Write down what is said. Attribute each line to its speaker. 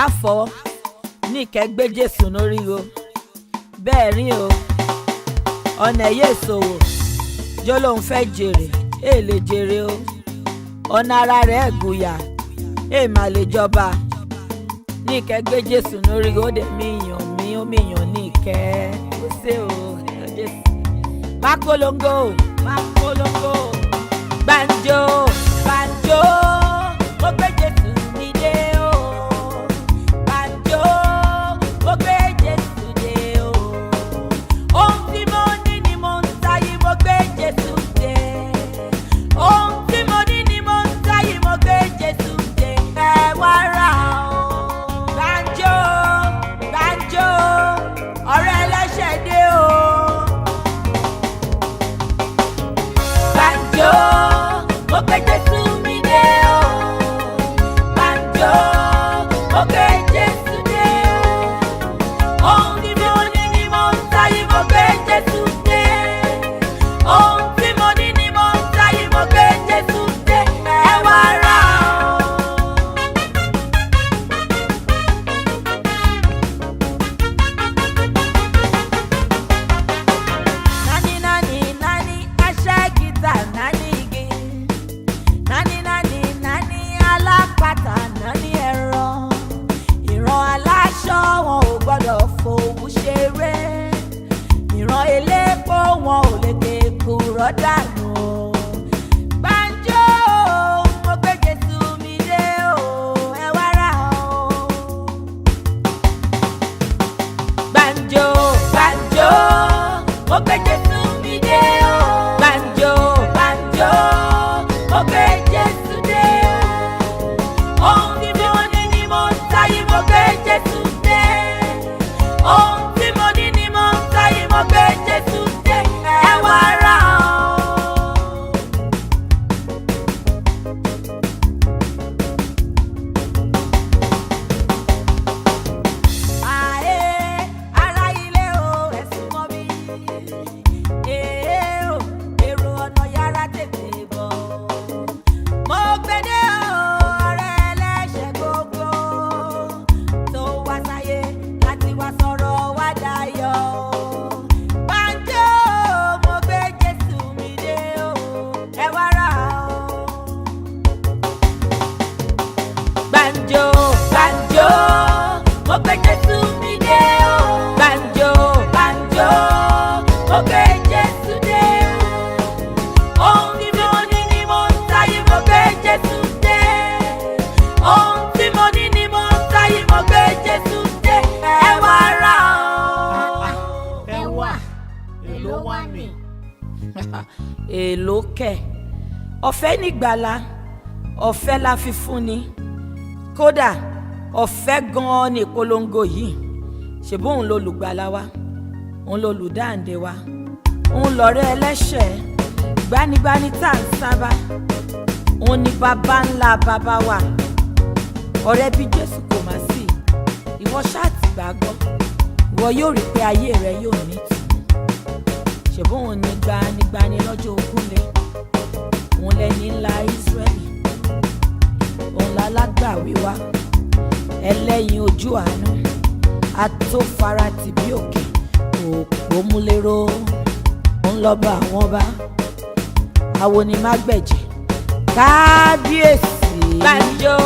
Speaker 1: àfọ ní ìkẹgbẹ́ Jésù lórí o bẹ́ẹ̀ rí o ọ̀nà ẹ̀yẹ ìṣòwò jó lòun fẹ́ jèrè lè jèrè o ọ̀nà ara rẹ̀ gbùyà má lè jọba ní ìkẹgbẹ́ Jésù lórí o dẹ̀ mí yàn mí ó mi yàn ní ìkẹ́ ó ṣe o Jésù má polongo gbàǹjo mo gbé Jésù mi dé o gbàǹjo mo gbé Jésù dé o ohun tí mo ní ni mo ń sáyé mo gbé Jésù dé ohun tí mo ní ni mo ń sáyé mo gbé Jésù dé ẹ wá rà o gbàǹjo ọ̀rẹ́ ẹlẹ́ṣẹ̀ dé o gbàǹjo mo gbé Jésù mi dé o gbàǹjo mo gbé Jésù dé o ohun tí mo ní ni mo ń sáyé mo gbé Jésù dé ohun tí mo ní ni mo ń sáyé mo gbé Jésù dé ẹ wá rà o. Nani aṣẹ́ gìtà nani igi nani alápàtà nani ẹran ìran aláṣọ wọn ò gbọdọ̀ fowó ṣeré ìran elépo wọn ò lè ké kúrò dànù gbàǹjo mo gbé Jésù mi dé o ẹ wá rà o gbàǹjo mo gbé Jésù mi dé o gbàǹjo mo gbé Jésù dé o ohun tí mo ní ni mo ń sáyé mo gbé Jésù dé ohun tí mo ní ni mo ń sáyé mo gbé Jésù dé ẹ wá rà o. Àé ará ilé o ẹ súnmọ́ bí o èrò ọ̀nà yàrá tètè bọ̀ mo gbédè o ọ̀rẹ́ ẹlẹ́ṣẹ̀ gbogbo tó wá sáyé láti wá sọ̀rọ̀ wá dayọ̀ gbàǹjo mo gbé Jésù mi dé o ẹ wá rà o gbàǹjo mo gbé Jésù mi dé o gbàǹjo mo gbé Jésù dé o ohun tí mo ní ni mo ń sáyé mo gbé Jésù dé ohun tí mo ní ni mo ń sáyé mo gbé Jésù dé ẹ wá rà o.
Speaker 2: ẹ wà èló wà ní.
Speaker 1: èló kẹ̀ ọ̀fẹ́ nígbàlà ọ̀fẹ́ la fi fún ni kódà ọ̀fẹ́ gan-an ní ìpolongo yìí ṣèbó òun lolùgbàlà wa òun lolùdáǹdè wa òun lọ̀rẹ́ ẹlẹ́ṣẹ̀ gbanigbani tá à ń sábà òun ni bàbá ńlá bàbá wa ọ̀rẹ́ bí Jésù kò má sí ìwọ ṣáà ti gbàgbọ́ ìwọ yóò rí pé ayé rẹ yóò ní ìtumọ̀ ṣèbó òun ni gbanigbani lọ́jọ́ ogúnlé òun lẹni ńlá Ísírẹ́lì òun lálágbàwí wa ẹlẹ́yin ojú àánú atófaratì bí òkè òpómúléró òun lọ́ba àwọn ọba awonimágbẹ̀jẹ̀ kábíyèsí gbàǹjo.